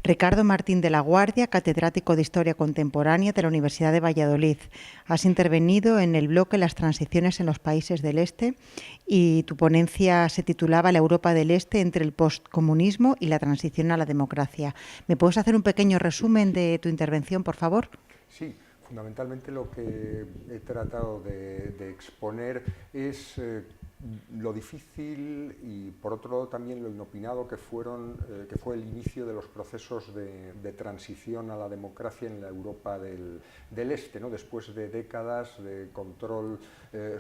Ricardo Martín de la Guardia, catedrático de Historia Contemporánea de la Universidad de Valladolid. Has intervenido en el bloque Las transiciones en los países del Este y tu ponencia se titulaba La Europa del Este entre el postcomunismo y la transición a la democracia. ¿Me puedes hacer un pequeño resumen de tu intervención, por favor? Sí, fundamentalmente lo que he tratado de exponer es lo difícil y por otro lado también lo inopinado que fue el inicio de los procesos de transición a la democracia en la Europa del Este, ¿no? Después de décadas de control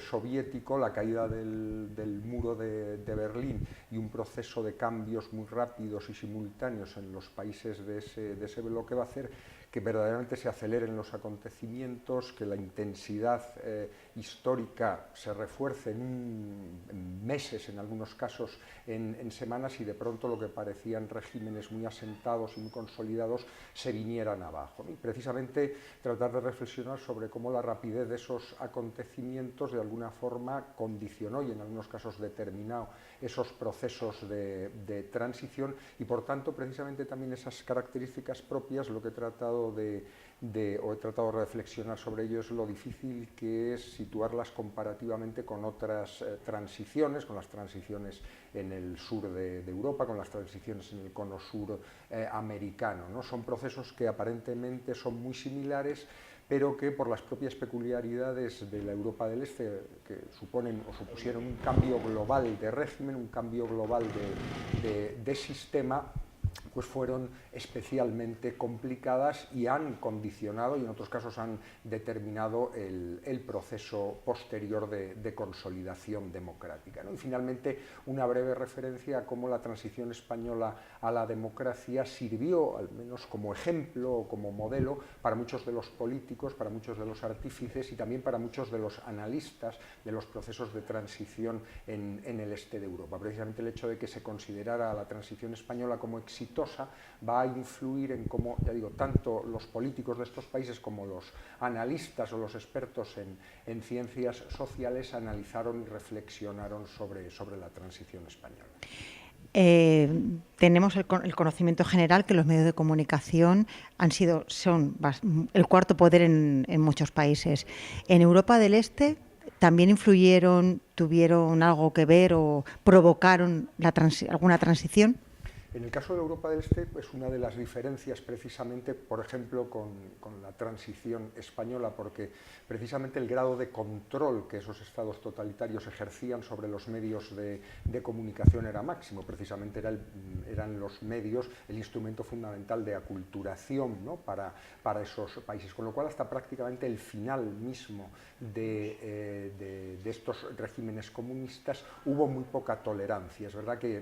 soviético, la caída del muro de Berlín y un proceso de cambios muy rápidos y simultáneos en los países de ese bloque va a hacer que verdaderamente se aceleren los acontecimientos, que la intensidad histórica se refuerce en meses, en algunos casos en semanas, y de pronto lo que parecían regímenes muy asentados y muy consolidados se vinieran abajo, ¿no? Y precisamente tratar de reflexionar sobre cómo la rapidez de esos acontecimientos de alguna forma condicionó y en algunos casos determinó esos procesos de transición y por tanto precisamente también esas características propias. Lo que he tratado de reflexionar sobre ello es lo difícil que es situarlas comparativamente con otras transiciones, con las transiciones en el sur de Europa, con las transiciones en el cono sur americano, ¿no? Son procesos que aparentemente son muy similares, pero que por las propias peculiaridades de la Europa del Este, que suponen o supusieron un cambio global de régimen, un cambio global de sistema, pues fueron especialmente complicadas y han condicionado y en otros casos han determinado el proceso posterior de consolidación democrática, ¿no? Y finalmente una breve referencia a cómo la transición española a la democracia sirvió al menos como ejemplo o como modelo para muchos de los políticos, para muchos de los artífices y también para muchos de los analistas de los procesos de transición en el este de Europa. Precisamente el hecho de que se considerara la transición española como exitosa va a influir en cómo, ya digo, tanto los políticos de estos países como los analistas o los expertos en ciencias sociales analizaron y reflexionaron sobre la transición española. Tenemos el conocimiento general que los medios de comunicación son el cuarto poder en muchos países. En Europa del Este también influyeron, tuvieron algo que ver o provocaron alguna transición. En el caso de Europa del Este, pues una de las diferencias precisamente, por ejemplo, con la transición española, porque precisamente el grado de control que esos estados totalitarios ejercían sobre los medios de comunicación era máximo. Precisamente eran los medios el instrumento fundamental de aculturación, ¿no? para esos países, con lo cual hasta prácticamente el final mismo de estos regímenes comunistas hubo muy poca tolerancia. Es verdad que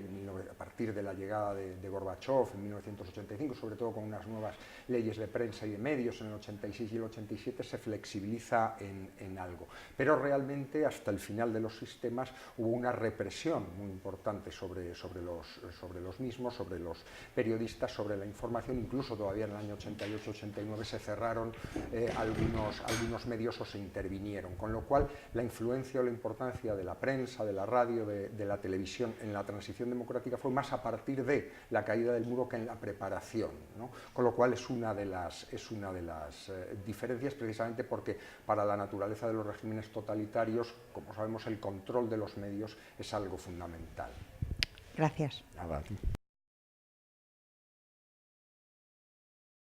a partir de la llegada de Gorbachev en 1985, sobre todo con unas nuevas leyes de prensa y de medios en el 86 y el 87, se flexibiliza en algo. Pero realmente hasta el final de los sistemas hubo una represión muy importante sobre los mismos, sobre los periodistas, sobre la información. Incluso todavía en el año 88-89 se cerraron algunos medios o se intervinieron, con lo cual la influencia o la importancia de la prensa, de la radio, de la televisión en la transición democrática fue más a partir de la caída del muro que en la preparación, ¿no? Con lo cual es una de las diferencias, precisamente porque para la naturaleza de los regímenes totalitarios, como sabemos, el control de los medios es algo fundamental. Gracias. Nada.